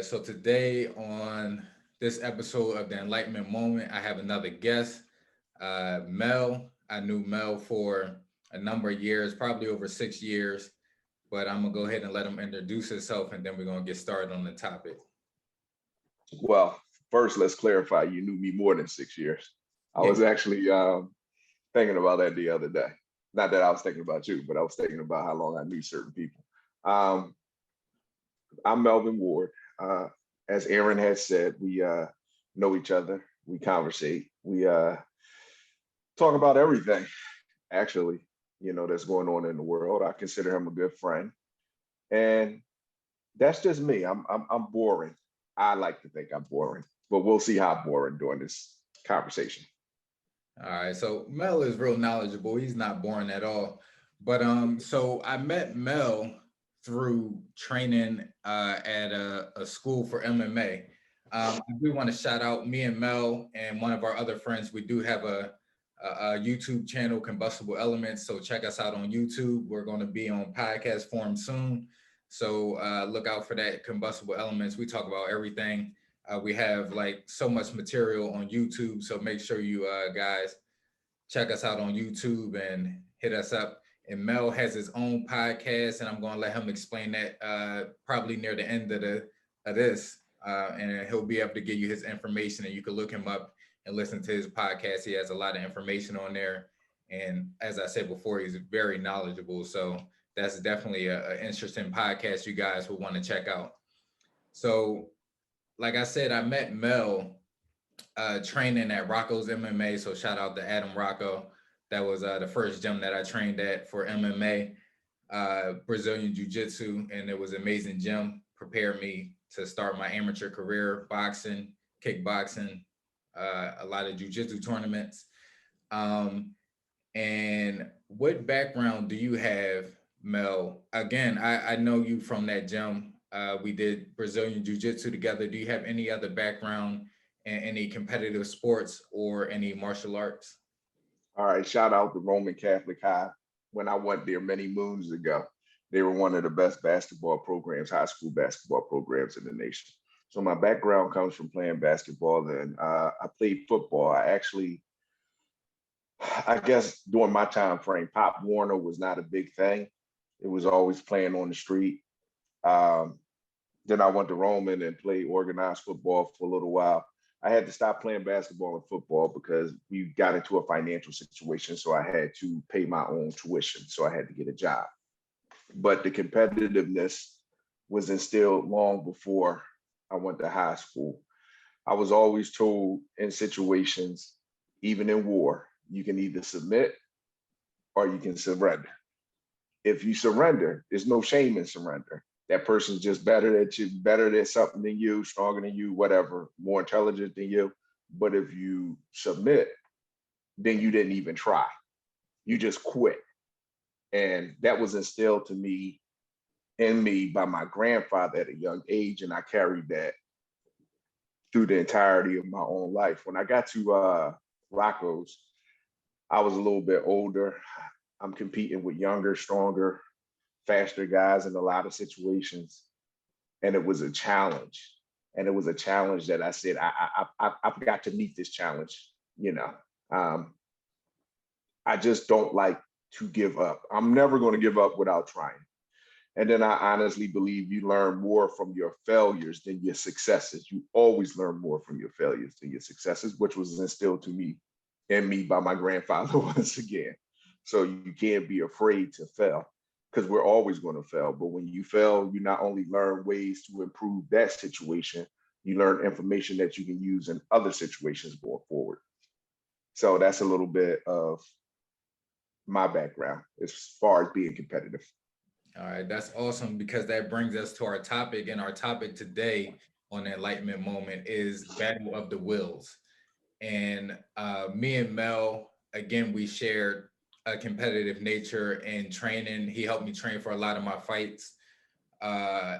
So today on this episode of the Enlightenment Moment, I have another guest, Mel. I knew Mel for a number of years, probably over 6 years, but I'm gonna go ahead and let him introduce himself, and then we're gonna get started on the topic. Well, first, let's clarify. You knew me more than 6 years. I Yeah. was actually thinking about that the other day. Not that I was thinking about you, but I was thinking about how long I knew certain people. Um, I'm Melvin Ward. As Aaron has said, we know each other. We conversate. We talk about everything, actually, that's going on in the world. I consider him a good friend. And that's just me. I'm boring. I like to think I'm boring, but we'll see how boring during this conversation. All right. So Mel is real knowledgeable. He's not boring at all. But so I met Mel through training at a school for MMA. I do want to shout out me and Mel and one of our other friends. We do have a YouTube channel, Combustible Elements. So check us out on YouTube. We're going to be on podcast form soon. So look out for that, Combustible Elements. We talk about everything. We have like so much material on YouTube. So make sure you guys check us out on YouTube and hit us up. And Mel has his own podcast, and I'm going to let him explain that probably near the end of this. And he'll be able to give you his information, and you can look him up and listen to his podcast. He has a lot of information on there. And as I said before, he's very knowledgeable. So that's definitely an interesting podcast you guys will want to check out. So, like I said, I met Mel training at Rocco's MMA. So shout out to Adam Rocco. That was the first gym that I trained at for MMA, Brazilian Jiu Jitsu, and it was an amazing gym. Prepared me to start my amateur career, boxing, kickboxing, a lot of Jiu Jitsu tournaments. Um, and what background do you have, Mel? Again, I know you from that gym. We did Brazilian Jiu Jitsu together. Do you have any other background in any competitive sports or any martial arts? All right, shout out to Roman Catholic High. When I went there many moons ago, they were one of the best basketball programs, high school basketball programs in the nation. So my background comes from playing basketball, and I played football. I guess during my time frame, Pop Warner was not a big thing. It was always playing on the street. Um, then I went to Roman and played organized football for a little while. I had to stop playing basketball and football because we got into a financial situation. So I had to pay my own tuition. So I had to get a job. But the competitiveness was instilled long before I went to high school. I was always told in situations, even in war, you can either submit or you can surrender. If you surrender, there's no shame in surrender. That person's just better at you, better at something than you, stronger than you, whatever, more intelligent than you. But if you submit, then you didn't even try. You just quit. And that was instilled to me in me by my grandfather at a young age. And I carried that through the entirety of my own life. When I got to Rocco's, I was a little bit older. I'm competing with younger, stronger, faster guys in a lot of situations. And it was a challenge. And it was a challenge that I said, I've got to meet this challenge. You know, um, I just don't like to give up. I'm never going to give up without trying. And then I honestly believe you learn more from your failures than your successes. You always learn more from your failures than your successes, which was instilled to me and me by my grandfather once again. So you can't be afraid to fail because we're always going to fail. But when you fail, you not only learn ways to improve that situation, you learn information that you can use in other situations going forward. So that's a little bit of my background as far as being competitive. All right, that's awesome because that brings us to our topic. And our topic today on the Enlightenment Moment is Battle of the Wills. And me and Mel, again, we shared a competitive nature in training. He helped me train for a lot of my fights.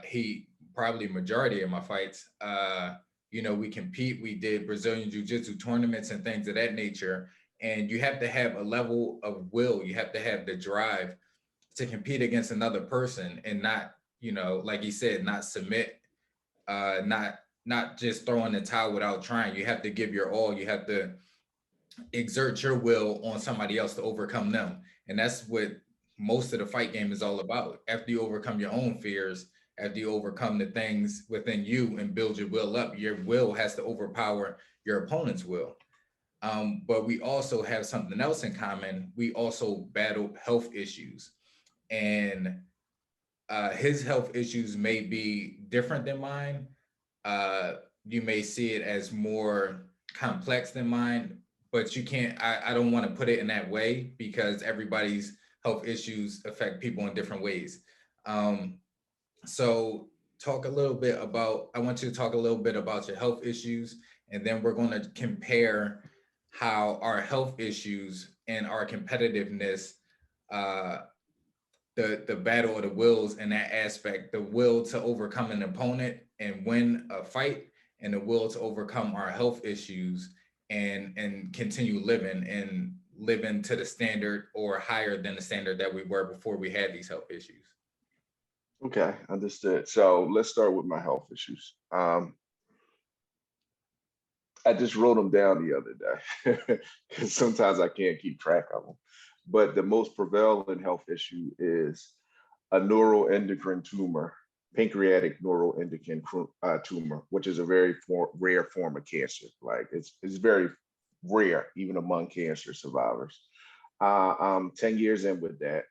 He probably majority of my fights. We compete. We did Brazilian Jiu-Jitsu tournaments and things of that nature. And you have to have a level of will. You have to have the drive to compete against another person and not, like he said, not submit not just throwing the towel without trying. You have to give your all. You have to exert your will on somebody else to overcome them. And that's what most of the fight game is all about. After you overcome your own fears, after you overcome the things within you and build your will up, your will has to overpower your opponent's will. But we also have something else in common. We also battle health issues. And his health issues may be different than mine. Uh, you may see it as more complex than mine, but you can't, I don't want to put it in that way because everybody's health issues affect people in different ways. Um, so talk a little bit about, I want you to talk a little bit about your health issues, and then we're going to compare how our health issues and our competitiveness, uh, the battle of the wills in that aspect, the will to overcome an opponent and win a fight, and the will to overcome our health issues and continue living to the standard or higher than the standard that we were before we had these health issues. Okay, understood. So let's start with my health issues. I just wrote them down the other day because sometimes I can't keep track of them. But the most prevalent health issue is a neuroendocrine tumor, pancreatic neuroendocrine tumor, which is a very rare form of cancer. Like it's very rare, even among cancer survivors. I'm 10 years in with that.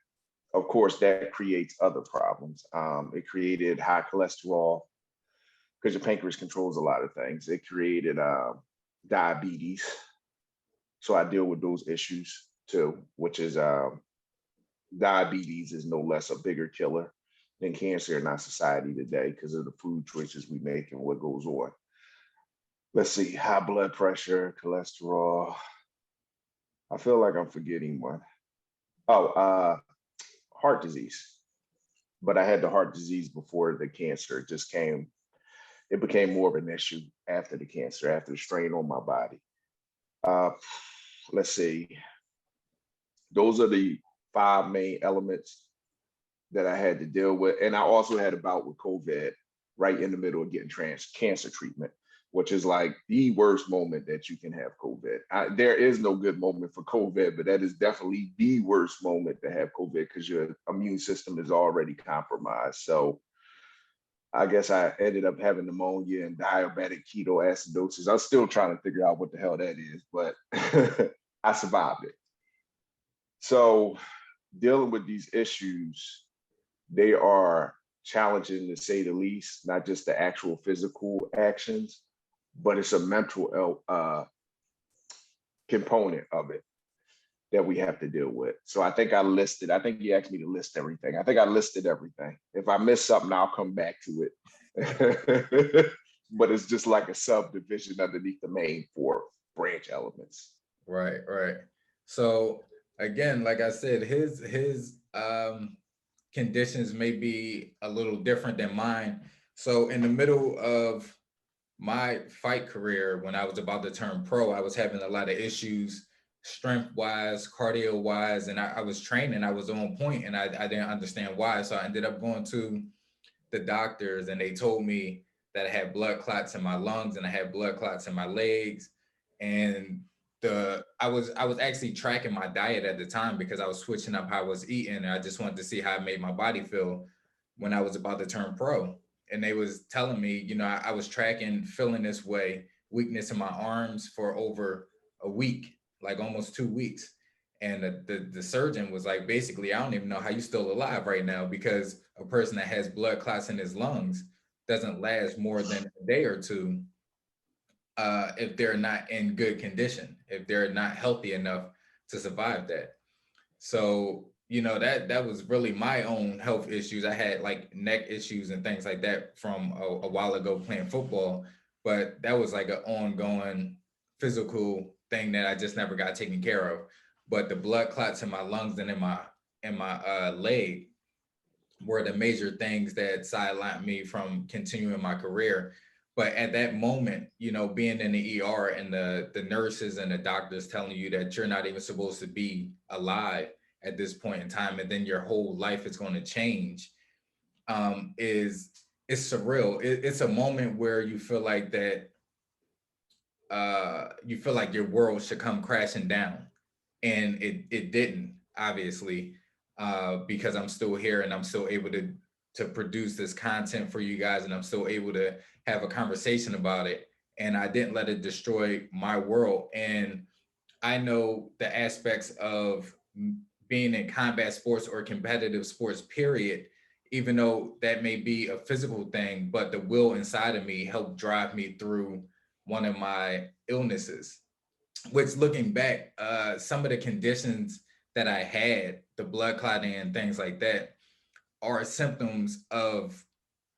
Of course, that creates other problems. It created high cholesterol because your pancreas controls a lot of things. It created diabetes. So I deal with those issues too, which is diabetes is no less a bigger killer than cancer in our society today because of the food choices we make and what goes on. Let's see, high blood pressure, cholesterol. I feel like I'm forgetting one. Oh, heart disease. But I had the heart disease before the cancer. It became more of an issue after the cancer, after the strain on my body. Uh, let's see. Those are the five main elements that I had to deal with. And I also had a bout with COVID right in the middle of getting cancer treatment, which is like the worst moment that you can have COVID. There is no good moment for COVID, but that is definitely the worst moment to have COVID because your immune system is already compromised. So I guess I ended up having pneumonia and diabetic ketoacidosis. I'm still trying to figure out what the hell that is, but I survived it. So dealing with these issues, they are challenging to say the least, not just the actual physical actions, but it's a mental component of it that we have to deal with. So I think I think you asked me to list everything. I think I listed everything. If I miss something, I'll come back to it. But it's just like a subdivision underneath the main four branch elements. Right, right. So again, like I said, his conditions may be a little different than mine. So in the middle of my fight career, when I was about to turn pro, I was having a lot of issues, strength wise, cardio wise, and I was training, I was on point, and I didn't understand why. So I ended up going to the doctors, and they told me that I had blood clots in my lungs and I had blood clots in my legs. And I was actually tracking my diet at the time because I was switching up how I was eating, and I just wanted to see how it made my body feel when I was about to turn pro. And they was telling me, I was tracking, feeling this way, weakness in my arms for over a week, like almost 2 weeks. And the surgeon was like, basically, I don't even know how you still alive right now, because a person that has blood clots in his lungs doesn't last more than a day or two if they're not in good condition, if they're not healthy enough to survive that. So, that was really my own health issues. I had like neck issues and things like that from a while ago playing football, but that was like an ongoing physical thing that I just never got taken care of. But the blood clots in my lungs and in my leg were the major things that sidelined me from continuing my career. But at that moment, being in the ER and the nurses and the doctors telling you that you're not even supposed to be alive at this point in time, and then your whole life is going to change, is it's surreal. It's a moment where you feel like that you feel like your world should come crashing down, and it didn't, obviously, because I'm still here and I'm still able to produce this content for you guys, and I'm still able to have a conversation about it, and I didn't let it destroy my world. And I know the aspects of being in combat sports or competitive sports, period, even though that may be a physical thing, but the will inside of me helped drive me through one of my illnesses. Which, looking back, some of the conditions that I had, the blood clotting and things like that, are symptoms of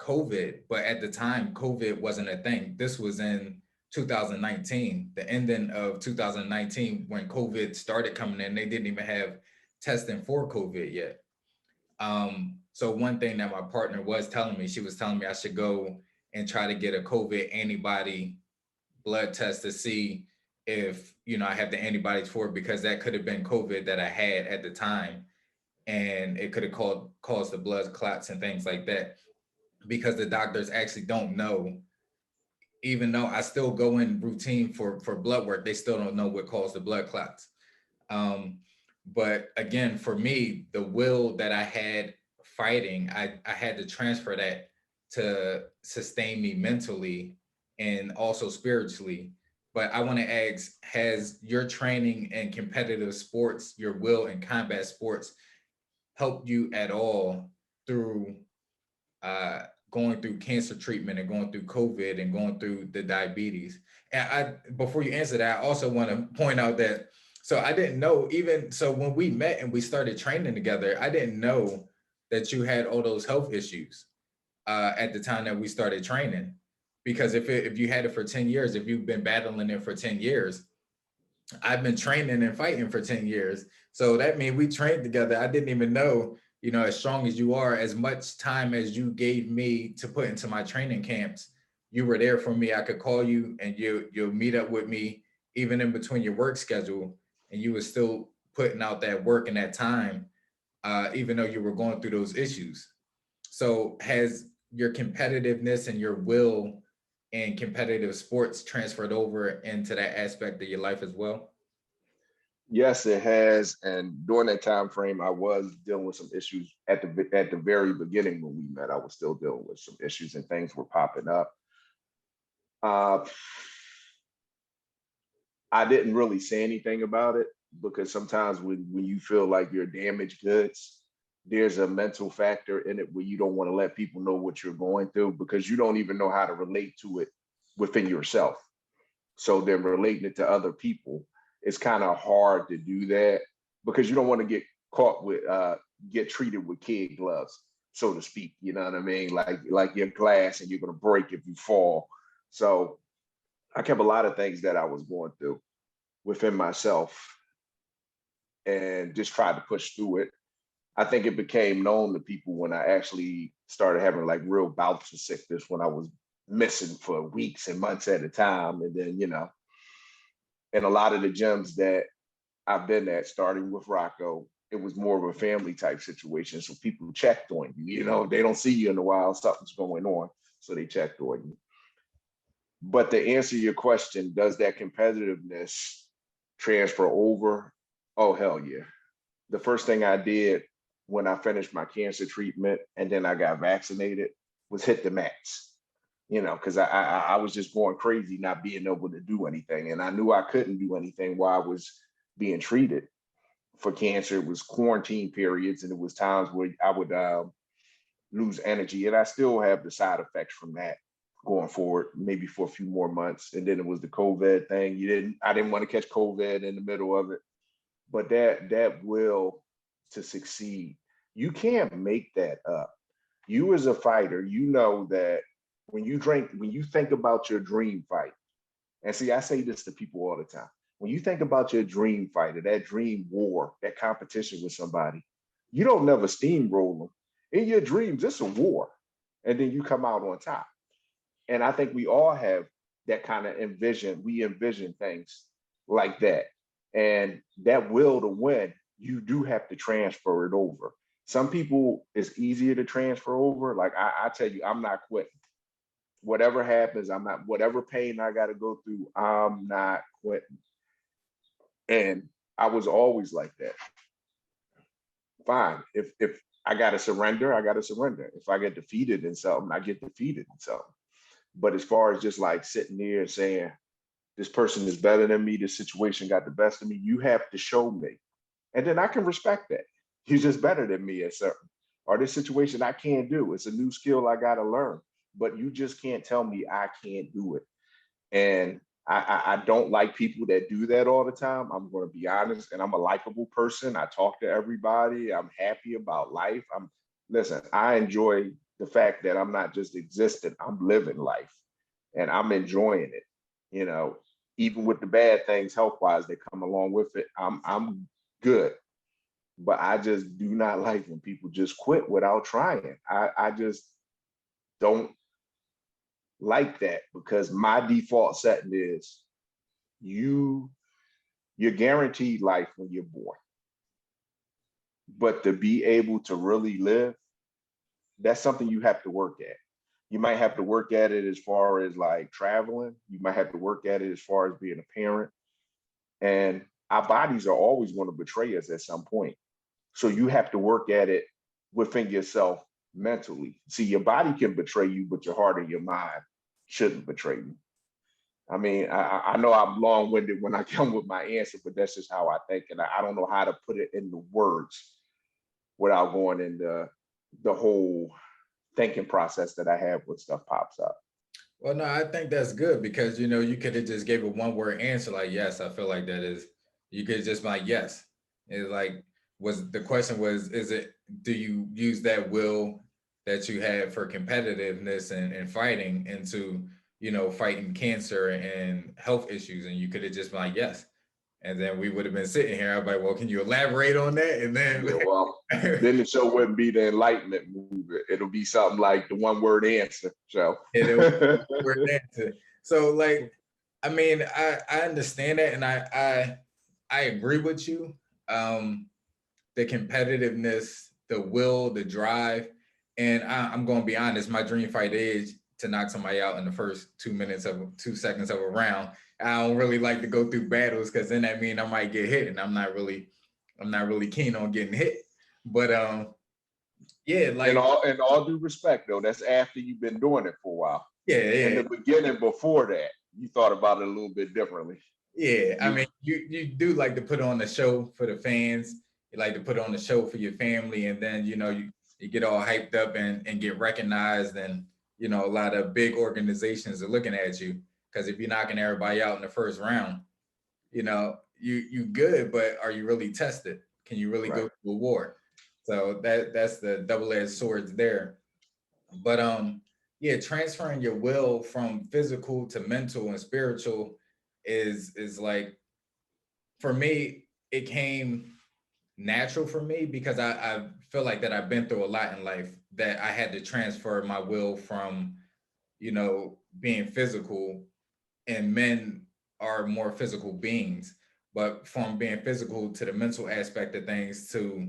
COVID. But at the time, COVID wasn't a thing. This was in 2019, the ending of 2019, when COVID started coming in. They didn't even have testing for COVID yet. So one thing that my partner was telling me, she was telling me I should go and try to get a COVID antibody blood test to see if, I have the antibodies for it, because that could have been COVID that I had at the time, and it could have caused the blood clots and things like that, because the doctors actually don't know. Even though I still go in routine for blood work, they still don't know what caused the blood clots. um, but again, for me, the will that I had fighting, I had to transfer that to sustain me mentally and also spiritually. But I want to ask, has your training in competitive sports, your will in combat sports, helped you at all through uh, going through cancer treatment and going through COVID and going through the diabetes? And before you answer that, I also want to point out that, so I didn't know, even so when we met and we started training together, I didn't know that you had all those health issues at the time that we started training. Because if you had it for 10 years, if you've been battling it for 10 years, I've been training and fighting for 10 years. So that means we trained together. I didn't even know, as strong as you are, as much time as you gave me to put into my training camps, you were there for me. I could call you and you'll meet up with me even in between your work schedule, and you were still putting out that work and that time, even though you were going through those issues. So has your competitiveness and your will in competitive sports transferred over into that aspect of your life as well? Yes, it has. And during that time frame, I was dealing with some issues at the very beginning when we met. I was still dealing with some issues and things were popping up. Uh, I didn't really say anything about it because sometimes when you feel like you're damaged goods, there's a mental factor in it where you don't want to let people know what you're going through because you don't even know how to relate to it within yourself. So then relating it to other people, it's kind of hard to do that because you don't want to get caught with get treated with kid gloves, so to speak. You know what I mean? Like your glass and you're gonna break if you fall. So I kept a lot of things that I was going through within myself and just tried to push through it. I think it became known to people when I actually started having like real bouts of sickness when I was missing for weeks and months at a time. And then, in a lot of the gyms that I've been at, starting with Rocco, it was more of a family type situation. So people checked on you, they don't see you in a while, something's going on. So they checked on you. But to answer your question, does that competitiveness transfer over? Oh, hell yeah. The first thing I did when I finished my cancer treatment and then I got vaccinated was hit the mats, because I was just going crazy, not being able to do anything. And I knew I couldn't do anything while I was being treated for cancer. It was quarantine periods and it was times where I would lose energy. And I still have the side effects from that going forward, maybe for a few more months. And then it was the COVID thing. I didn't want to catch COVID in the middle of it. But that will to succeed, you can't make that up. You as a fighter, you know that when you think about your dream fight, and see, I say this to people all the time. When you think about your dream fight or that dream war, that competition with somebody, you don't never steamroll them. In your dreams, it's a war. And then you come out on top. And I think we all have that kind of envision. We envision things like that. And that will to win, you do have to transfer it over. Some people it's easier to transfer over. Like I tell you, I'm not quitting. Whatever happens, I'm not, whatever pain I got to go through, I'm not quitting. And I was always like that. Fine. If I gotta surrender, I gotta surrender. If I get defeated in something, I get defeated in something. But as far as just like sitting there and saying, this person is better than me, this situation got the best of me, you have to show me. And then I can respect that. You're just better than me at certain, or this situation I can't do. It's a new skill I gotta learn. But you just can't tell me I can't do it. And I don't like people that do that all the time. I'm going to be honest, and I'm a likable person. I talk to everybody. I'm happy about life. Listen, I enjoy the fact that I'm not just existing, I'm living life and I'm enjoying it. You know, even with the bad things health wise that come along with it, I'm good. But I just do not like when people just quit without trying. I just don't like that, because my default setting is you you're guaranteed life when you're born, but to be able to really live, that's something you have to work at. You might have to work at it as far as like traveling, you might have to work at it as far as being a parent, and our bodies are always going to betray us at some point. So you have to work at it within yourself mentally. See, your body can betray you, but your heart and your mind shouldn't betray you. I mean, I know I'm long-winded when I come with my answer, but that's just how I think, and I don't know how to put it into words without going into the whole thinking process that I have when stuff pops up. Well, no, I think that's good because you could have just gave a one word answer like yes. I feel like that is you could just be like yes. It's like was the question was is it do you use that will that you had for competitiveness and fighting into fighting cancer and health issues, and you could have just been like yes, and then we would have been sitting here. I'm like, well, can you elaborate on that? And then Yeah, well, then the show wouldn't be the Enlightenment movie. It'll be something like the one word answer. So, we're dancing. So like, I mean, I understand that, and I agree with you. The competitiveness, the will, the drive, and I'm going to be honest. My dream fight is to knock somebody out in the first 2 seconds of a round. I don't really like to go through battles because then that means I might get hit, and I'm not really keen on getting hit. But yeah, like in all due respect, though, that's after you've been doing it for a while. yeah, In the beginning, before that, you thought about it a little bit differently. yeah. I mean, you do like to put on the show for the fans. You like to put on the show for your family, and then you get all hyped up and get recognized, and a lot of big organizations are looking at you because if you're knocking everybody out in the first round, you good, but are you really tested? Can you really go to a war? So that's the double-edged swords there. But yeah, transferring your will from physical to mental and spiritual is like for me, it came natural for me because I feel like that I've been through a lot in life that I had to transfer my will from, being physical, and men are more physical beings, but from being physical to the mental aspect of things to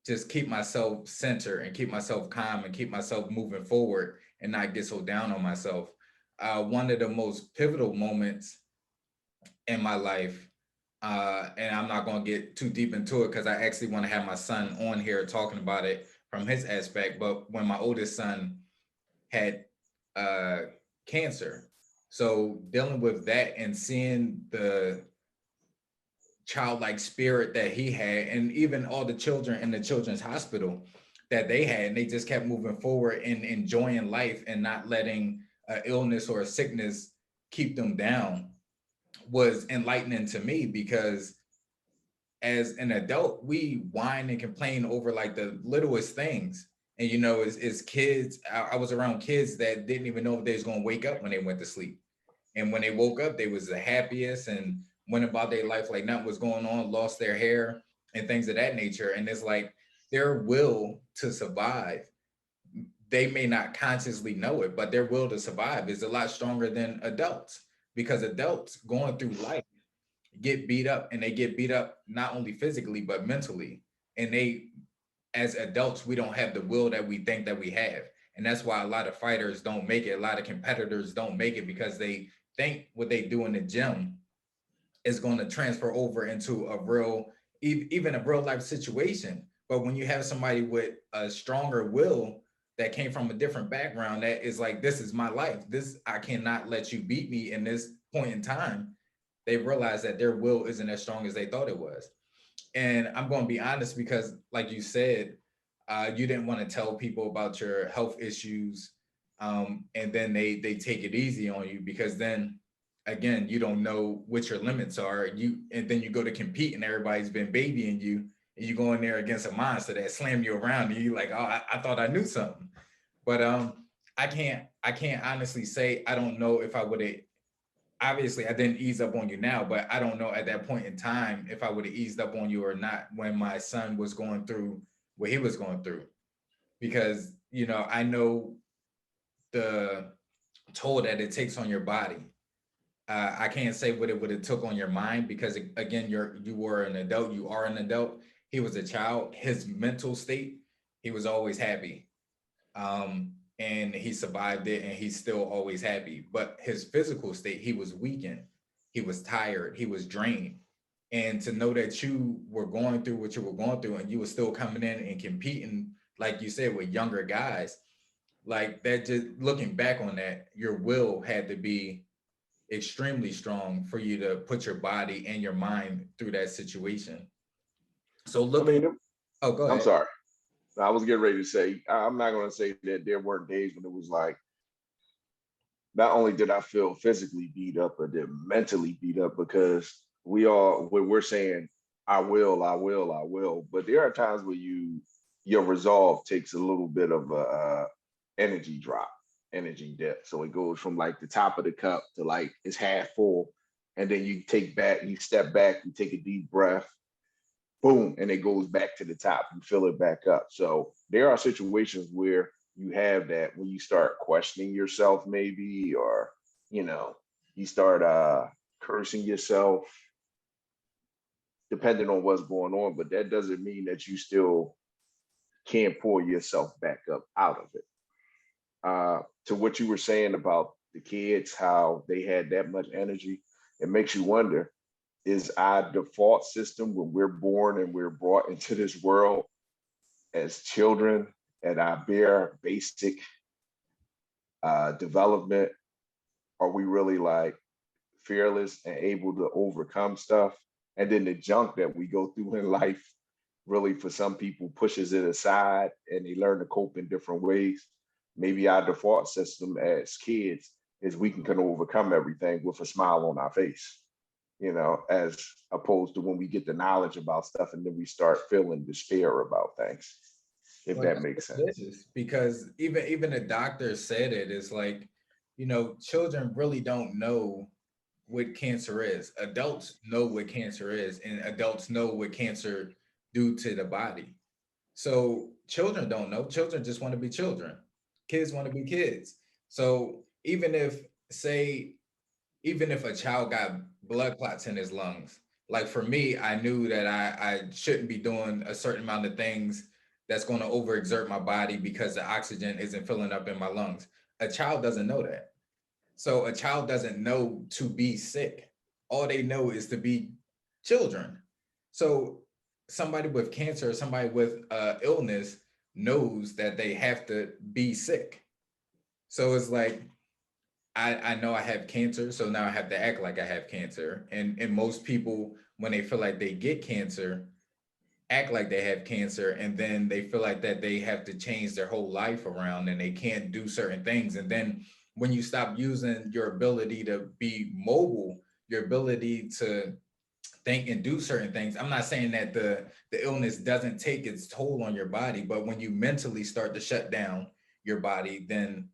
just keep myself centered and keep myself calm and keep myself moving forward and not get so down on myself. One of the most pivotal moments in my life, and I'm not going to get too deep into it because I actually want to have my son on here talking about it from his aspect. But when my oldest son had uh, cancer, so dealing with that and seeing the childlike spirit that he had, and even all the children in the children's hospital that they had, and they just kept moving forward and enjoying life and not letting illness or a sickness keep them down, was enlightening to me because as an adult we whine and complain over like the littlest things. And as kids, I was around kids that didn't even know if they was going to wake up when they went to sleep, and when they woke up they was the happiest and went about their life like nothing was going on, lost their hair and things of that nature. And it's like their will to survive, they may not consciously know it, but their will to survive is a lot stronger than adults, because adults going through life get beat up, and they get beat up not only physically but mentally, and they as adults, we don't have the will that we think that we have. And that's why a lot of fighters don't make it. A lot of competitors don't make it because they think what they do in the gym is going to transfer over into a real, even a real life situation. But when you have somebody with a stronger will that came from a different background, that is like, this is my life. This, I cannot let you beat me in this point in time. They realize that their will isn't as strong as they thought it was. And I'm going to be honest because, like you said, you didn't want to tell people about your health issues, and then they take it easy on you because then again you don't know what your limits are. And then you go to compete and everybody's been babying you, and you go in there against a monster that slam you around, and you're like, oh, I thought I knew something. But I can't honestly say I don't know if I would have, obviously I didn't ease up on you now, but I don't know at that point in time if I would have eased up on you or not when my son was going through what he was going through. Because, I know the toll that it takes on your body. I can't say what it would have took on your mind because again, you were an adult, you are an adult. He was a child. His mental state, he was always happy. And he survived it and he's still always happy. But his physical state, he was weakened, he was tired, he was drained. And to know that you were going through what you were going through and you were still coming in and competing, like you said, with younger guys, like that, just looking back on that, your will had to be extremely strong for you to put your body and your mind through that situation. So I looking, mean, oh, go I'm ahead. sorry. I was getting ready to say, I'm not going to say that there weren't days when it was like, not only did I feel physically beat up, but then mentally beat up because when we're saying, I will, I will, I will. But there are times where your resolve takes a little bit of a energy drop, energy dip. So it goes from like the top of the cup to like it's half full. And then you step back, you take a deep breath, boom, and it goes back to the top. You fill it back up. So there are situations where you have that when you start questioning yourself, maybe, or you know, you start cursing yourself, depending on what's going on. But that doesn't mean that you still can't pull yourself back up out of it. To what you were saying about the kids, how they had that much energy, it makes you wonder, is our default system when we're born and we're brought into this world as children at our bare basic development, are we really like fearless and able to overcome stuff? And then the junk that we go through in life really for some people pushes it aside and they learn to cope in different ways. Maybe our default system as kids is we can overcome everything with a smile on our face, as opposed to when we get the knowledge about stuff and then we start feeling despair about things, if Well, that that's makes what it sense. is because even the doctor said it. It's like, children really don't know what cancer is. Adults know what cancer is, and adults know what cancer do to the body. So children don't know. Children just want to be children. Kids want to be kids. So say, even if a child got blood clots in his lungs, like for me, I knew that I shouldn't be doing a certain amount of things that's going to overexert my body because the oxygen isn't filling up in my lungs. A child doesn't know that. So a child doesn't know to be sick. All they know is to be children. So somebody with cancer, somebody with illness knows that they have to be sick. So it's like, I know I have cancer, so now I have to act like I have cancer. And most people, when they feel like they get cancer, act like they have cancer, and then they feel like that they have to change their whole life around and they can't do certain things. And then when you stop using your ability to be mobile, your ability to think and do certain things, I'm not saying that the illness doesn't take its toll on your body, but when you mentally start to shut down your body, then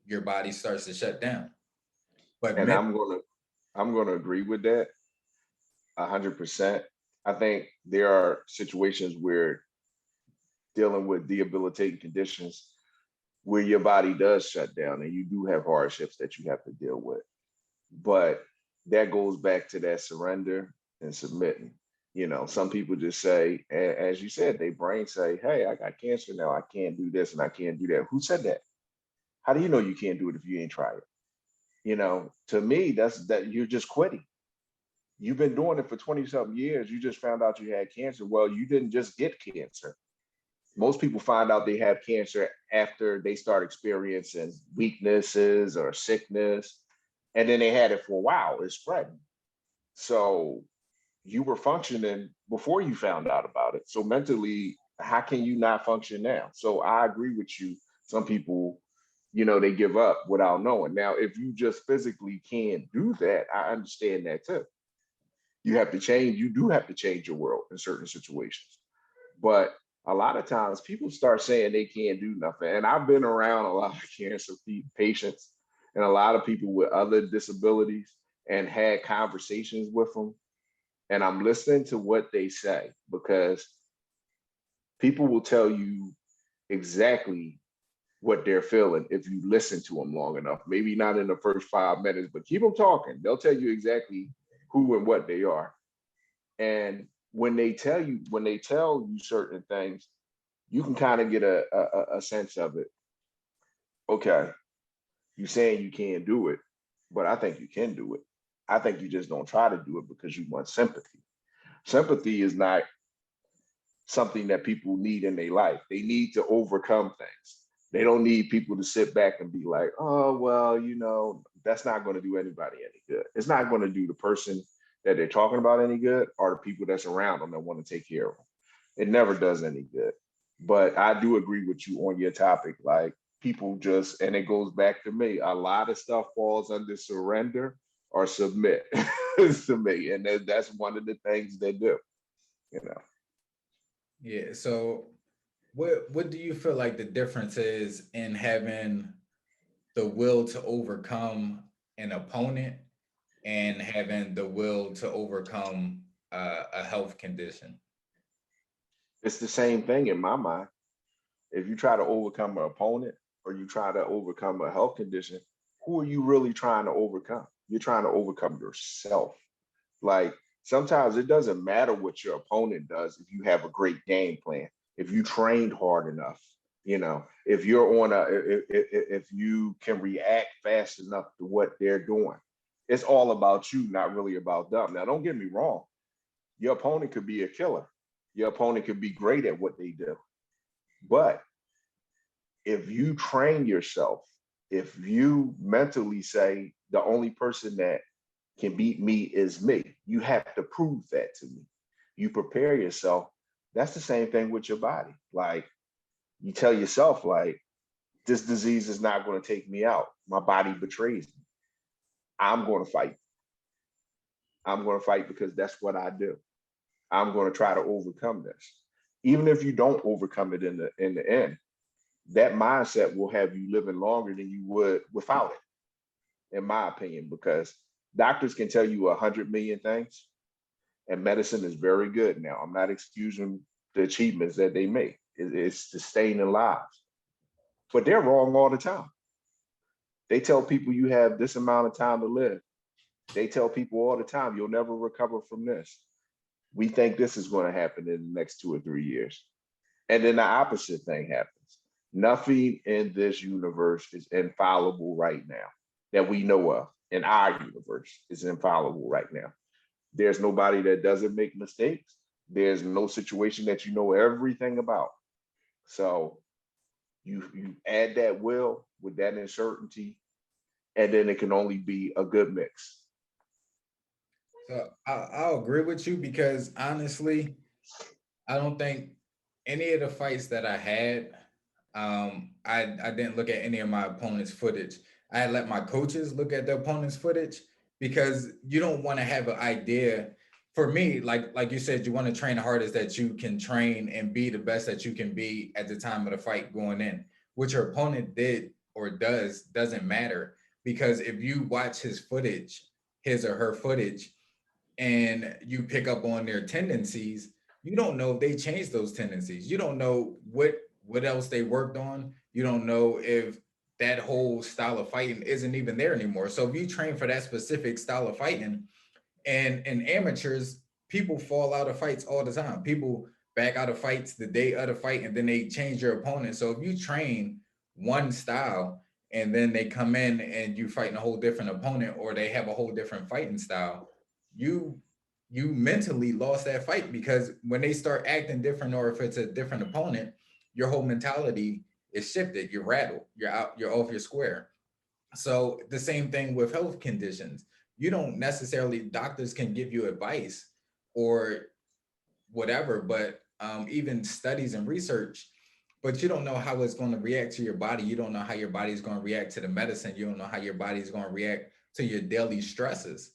your body starts to shut down. But And I'm gonna agree with that 100%. I think there are situations where dealing with debilitating conditions where your body does shut down and you do have hardships that you have to deal with. But that goes back to that surrender and submitting. Some people just say, as you said, their brain say, hey, I got cancer now. I can't do this and I can't do that. Who said that? How do you know you can't do it if you ain't tried it? To me, that's that you're just quitting. You've been doing it for 20 something years. You just found out you had cancer. Well, you didn't just get cancer. Most people find out they have cancer after they start experiencing weaknesses or sickness. And then they had it for a while. It's spreading. So you were functioning before you found out about it. So mentally, how can you not function now? So I agree with you. Some people, they give up without knowing. Now, if you just physically can't do that, I understand that too. You do have to change your world in certain situations. But a lot of times people start saying they can't do nothing. And I've been around a lot of cancer patients and a lot of people with other disabilities and had conversations with them. And I'm listening to what they say because people will tell you exactly what they're feeling if you listen to them long enough. Maybe not in the first 5 minutes, but keep them talking. They'll tell you exactly who and what they are. And when they tell you certain things, you can kind of get a sense of it. Okay, you're saying you can't do it, but I think you can do it. I think you just don't try to do it because you want sympathy. Sympathy is not something that people need in their life. They need to overcome things. They don't need people to sit back and be like, oh, well, that's not going to do anybody any good. It's not going to do the person that they're talking about any good or the people that's around them that want to take care of them. It never does any good. But I do agree with you on your topic. Like people just, and it goes back to me, a lot of stuff falls under surrender or submit to me. And that's one of the things they do, you know. Yeah. So what do you feel like the difference is in having the will to overcome an opponent and having the will to overcome a health condition? It's the same thing in my mind. If you try to overcome an opponent or you try to overcome a health condition, who are you really trying to overcome? You're trying to overcome yourself. Like sometimes it doesn't matter what your opponent does if you have a great game plan, if you trained hard enough, if you're on if you can react fast enough to what they're doing. It's all about you, not really about them. Now, don't get me wrong. Your opponent could be a killer. Your opponent could be great at what they do. But if you train yourself, if you mentally say the only person that can beat me is me, you have to prove that to me. You prepare yourself. That's the same thing with your body. Like you tell yourself, like, this disease is not going to take me out. My body betrays me. I'm going to fight. I'm going to fight because that's what I do. I'm going to try to overcome this. Even if you don't overcome it in the end, that mindset will have you living longer than you would without it, in my opinion, because doctors can tell you 100 million things and medicine is very good now. I'm not excusing the achievements that they make. It's sustaining lives, but they're wrong all the time. They tell people you have this amount of time to live. They tell people all the time, you'll never recover from this. We think this is going to happen in the next 2 or 3 years. And then the opposite thing happens. Nothing in this universe is infallible right now that we know of. In our universe is infallible right now. There's nobody that doesn't make mistakes. There's no situation that you know everything about. So you add that will with that uncertainty, and then it can only be a good mix. So I'll agree with you because honestly, I don't think any of the fights that I had, I didn't look at any of my opponent's footage. I had let my coaches look at the opponent's footage because you don't want to have an idea. For me, like you said, you want to train the hardest that you can train and be the best that you can be at the time of the fight going in. What your opponent did or doesn't matter because if you watch his footage, his or her footage, and you pick up on their tendencies, you don't know if they changed those tendencies. You don't know what else they worked on. You don't know if that whole style of fighting isn't even there anymore. So if you train for that specific style of fighting, and amateurs, people fall out of fights all the time. People back out of fights the day of the fight, and then they change your opponent. So if you train one style and then they come in and you fighting a whole different opponent, or they have a whole different fighting style, you you mentally lost that fight, because when they start acting different, or if it's a different opponent, your whole mentality is shifted. You're rattled. You're out. You're off your square. So the same thing with health conditions. You don't necessarily, doctors can give you advice or whatever, but even studies and research, but you don't know how it's going to react to your body. You don't know how your body is going to react to the medicine. You don't know how your body is going to react to your daily stresses.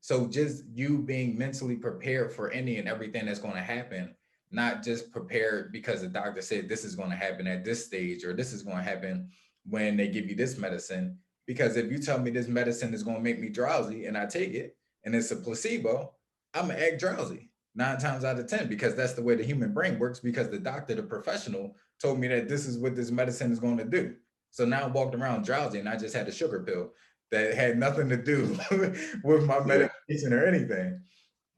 So just you being mentally prepared for any and everything that's going to happen, not just prepared because the doctor said this is going to happen at this stage, or this is going to happen when they give you this medicine. Because if you tell me this medicine is going to make me drowsy and I take it and it's a placebo, I'm going to act drowsy 9 times out of 10, because that's the way the human brain works, because the doctor, the professional, told me that this is what this medicine is going to do. So now I walked around drowsy and I just had a sugar pill that had nothing to do with my Yeah, medication or anything.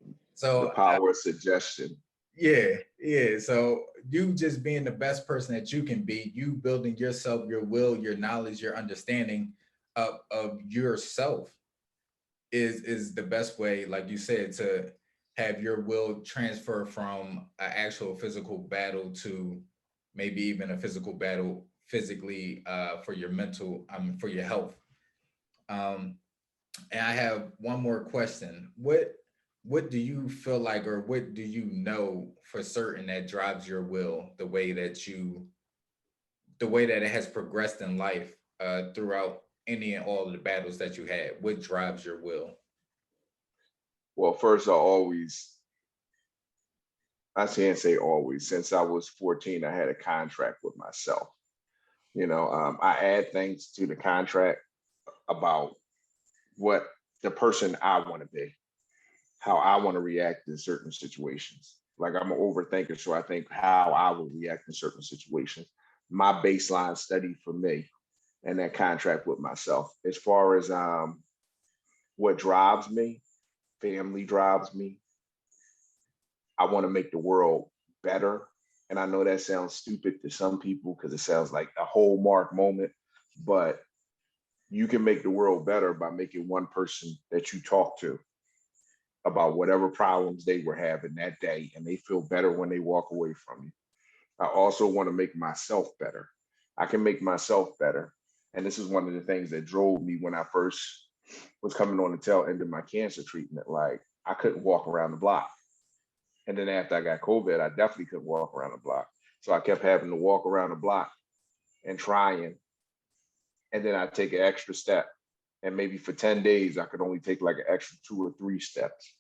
the So power of suggestion. yeah, yeah. So you just being the best person that you can be, you building yourself, your will, your knowledge, your understanding of yourself is the best way, like you said, to have your will transfer from an actual physical battle to maybe even a physical battle physically, for your mental, for your health. Um, and I have one more question. What do you feel like, or what do you know for certain that drives your will the way that it has progressed in life, throughout any and all of the battles that you had? What drives your will? Well, first, I can't say always, since I was 14, I had a contract with myself. I add things to the contract about what the person I want to be, how I want to react in certain situations. Like, I'm an overthinker, so I think how I would react in certain situations. My baseline study for me and that contract with myself. As far as what drives me, family drives me. I want to make the world better. And I know that sounds stupid to some people because it sounds like a whole mark moment, but you can make the world better by making one person that you talk to about whatever problems they were having that day, and they feel better when they walk away from you. I also want to make myself better. I can make myself better. And this is one of the things that drove me when I first was coming on the tail end of my cancer treatment. Like, I couldn't walk around the block. And then after I got COVID, I definitely couldn't walk around the block. So I kept having to walk around the block and trying. And then I'd take an extra step. And maybe for 10 days, I could only take like an extra 2 or 3 steps.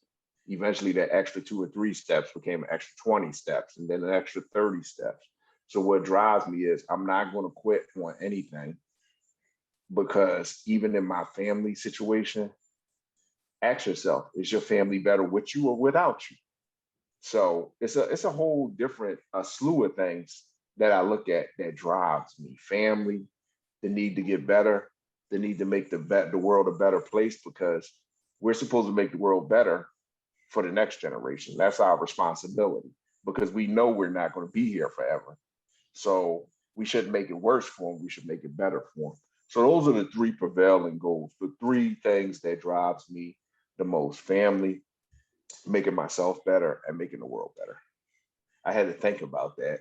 Eventually, that extra 2 or 3 steps became an extra 20 steps, and then an extra 30 steps. So what drives me is I'm not going to quit on anything, because even in my family situation, ask yourself, is your family better with you or without you? So it's a whole different slew of things that I look at that drives me. Family, the need to get better, the need to make the world a better place, because we're supposed to make the world better for the next generation. That's our responsibility, because we know we're not going to be here forever. So we shouldn't make it worse for them. We should make it better for them. So those are the three prevailing goals, the three things that drives me the most: family, making myself better, and making the world better. I had to think about that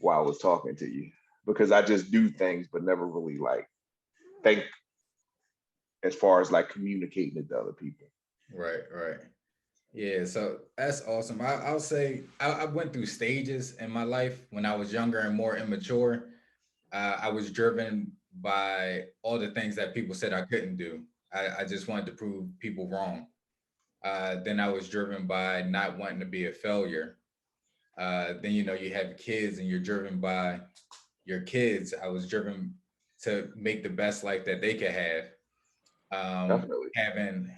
while I was talking to you, because I just do things, but never really like think as far as like communicating it to other people. Right, right. Yeah, so that's awesome. I'll say I went through stages in my life when I was younger and more immature. I was driven by all the things that people said I couldn't do. I just wanted to prove people wrong. Then I was driven by not wanting to be a failure. Then you have kids and you're driven by your kids. I was driven to make the best life that they could have. Definitely.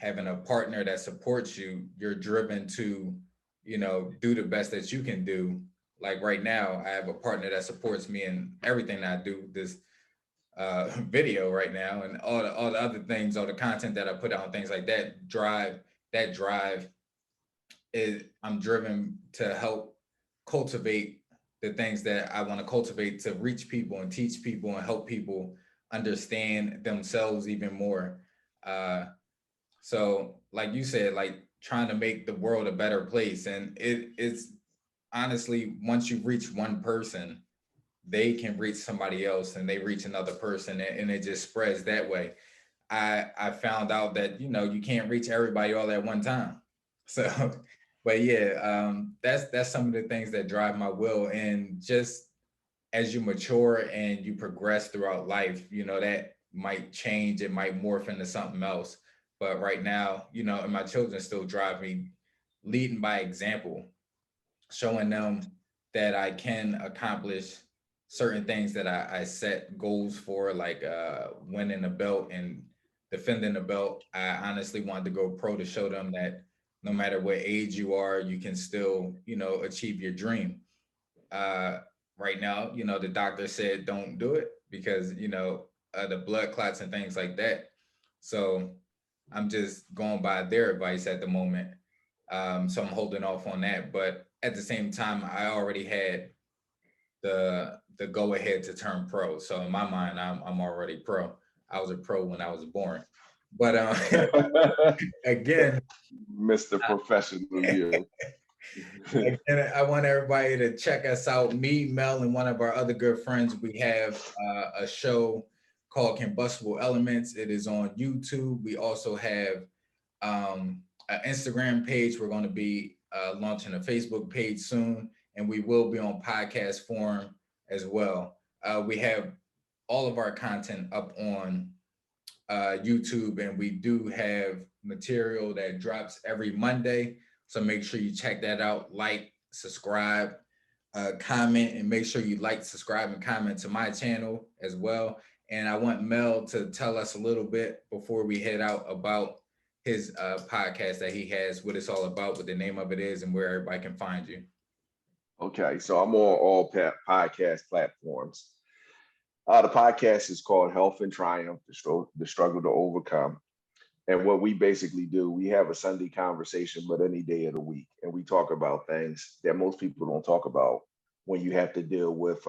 Having a partner that supports you, you're driven to do the best that you can do. Like right now I have a partner that supports me in everything I do, this video right now, and all the other things, all the content that I put out, things like that drive I'm driven to help cultivate the things that I want to cultivate to reach people and teach people and help people understand themselves even more. Uh, so, like you said, like trying to make the world a better place, and it's honestly once you reach one person, they can reach somebody else, and they reach another person, and it just spreads that way. I found out that you can't reach everybody all at one time. So, but yeah, that's some of the things that drive my will, and just as you mature and you progress throughout life, that might change. It might morph into something else. But right now, and my children still drive me, leading by example, showing them that I can accomplish certain things that I set goals for, like winning a belt and defending a belt. I honestly wanted to go pro to show them that no matter what age you are, you can still, achieve your dream. Uh, right now, the doctor said don't do it because, the blood clots and things like that. So I'm just going by their advice at the moment. So I'm holding off on that. But at the same time, I already had the go ahead to turn pro. So in my mind, I'm already pro. I was a pro when I was born. But again, Mr. Professional, you. again, I want everybody to check us out. Me, Mel, and one of our other good friends. We have a show called Combustible Elements. It is on YouTube. We also have an Instagram page. We're going to be launching a Facebook page soon, and we will be on podcast form as well. We have all of our content up on YouTube, and we do have material that drops every Monday. So make sure you check that out, like, subscribe, comment, and make sure you like, subscribe, and comment to my channel as well. And I want Mel to tell us a little bit before we head out about his podcast that he has, what it's all about, what the name of it is, and where everybody can find you. Okay, so I'm on all podcast platforms. The podcast is called Health and Triumph, the struggle to overcome. And what we basically do, we have a Sunday conversation, but any day of the week. And we talk about things that most people don't talk about when you have to deal with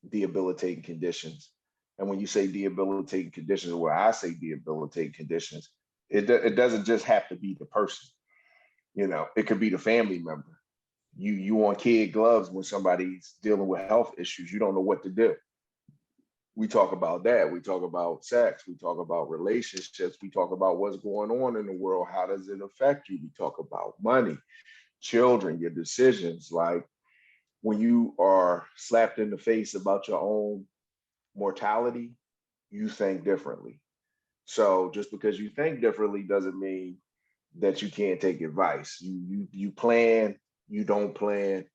debilitating conditions. And when you say debilitating conditions, or I say debilitating conditions, it doesn't just have to be the person. It could be the family member. You want kid gloves when somebody's dealing with health issues. You don't know what to do. We talk about that. We talk about sex. We talk about relationships. We talk about what's going on in the world. How does it affect you? We talk about money, children, your decisions. Like when you are slapped in the face about your own mortality, you think differently. So just because you think differently doesn't mean that you can't take advice. You plan, you don't plan.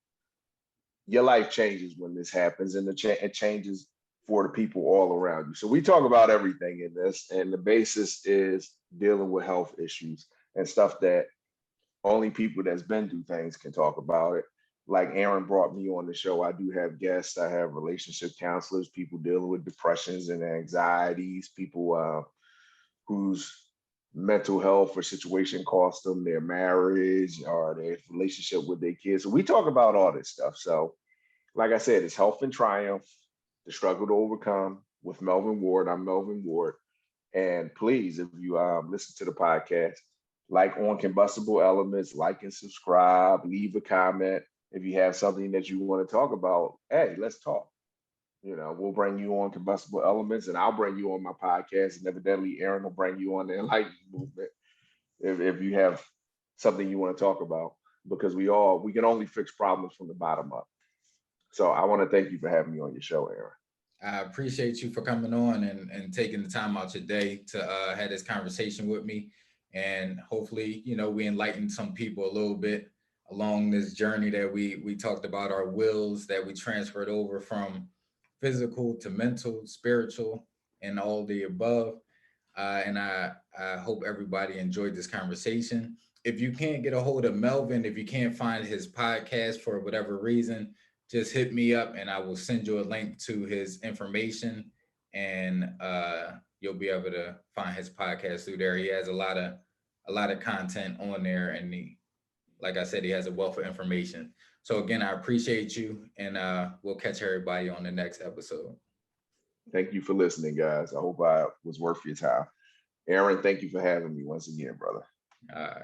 Your life changes when this happens, and it changes for the people all around you. So we talk about everything in this, and the basis is dealing with health issues and stuff that only people that's been through things can talk about it. Like Aaron brought me on the show. I do have guests. I have relationship counselors, people dealing with depressions and anxieties, people whose mental health or situation cost them their marriage or their relationship with their kids. So we talk about all this stuff. So like I said, it's Health and Triumph, the struggle to overcome with Melvin Ward. I'm Melvin Ward. And please, if you listen to the podcast, like on Combustible Elements, like and subscribe, leave a comment. If you have something that you want to talk about, hey, let's talk. We'll bring you on Combustible Elements, and I'll bring you on my podcast. And evidently, Aaron will bring you on the Enlightenment Movement if you have something you want to talk about, because we can only fix problems from the bottom up. So I want to thank you for having me on your show, Aaron. I appreciate you for coming on and taking the time out today to have this conversation with me. And hopefully, we enlighten some people a little bit along this journey that we talked about, our wills that we transferred over from physical to mental, spiritual, and all the above. And I hope everybody enjoyed this conversation. If you can't get a hold of Melvin, if you can't find his podcast for whatever reason, just hit me up and I will send you a link to his information, and you'll be able to find his podcast through there. He has a lot of content on there, and a like I said, he has a wealth of information. So again, I appreciate you, and we'll catch everybody on the next episode. Thank you for listening, guys. I hope I was worth your time. Aaron, thank you for having me once again, brother. All right.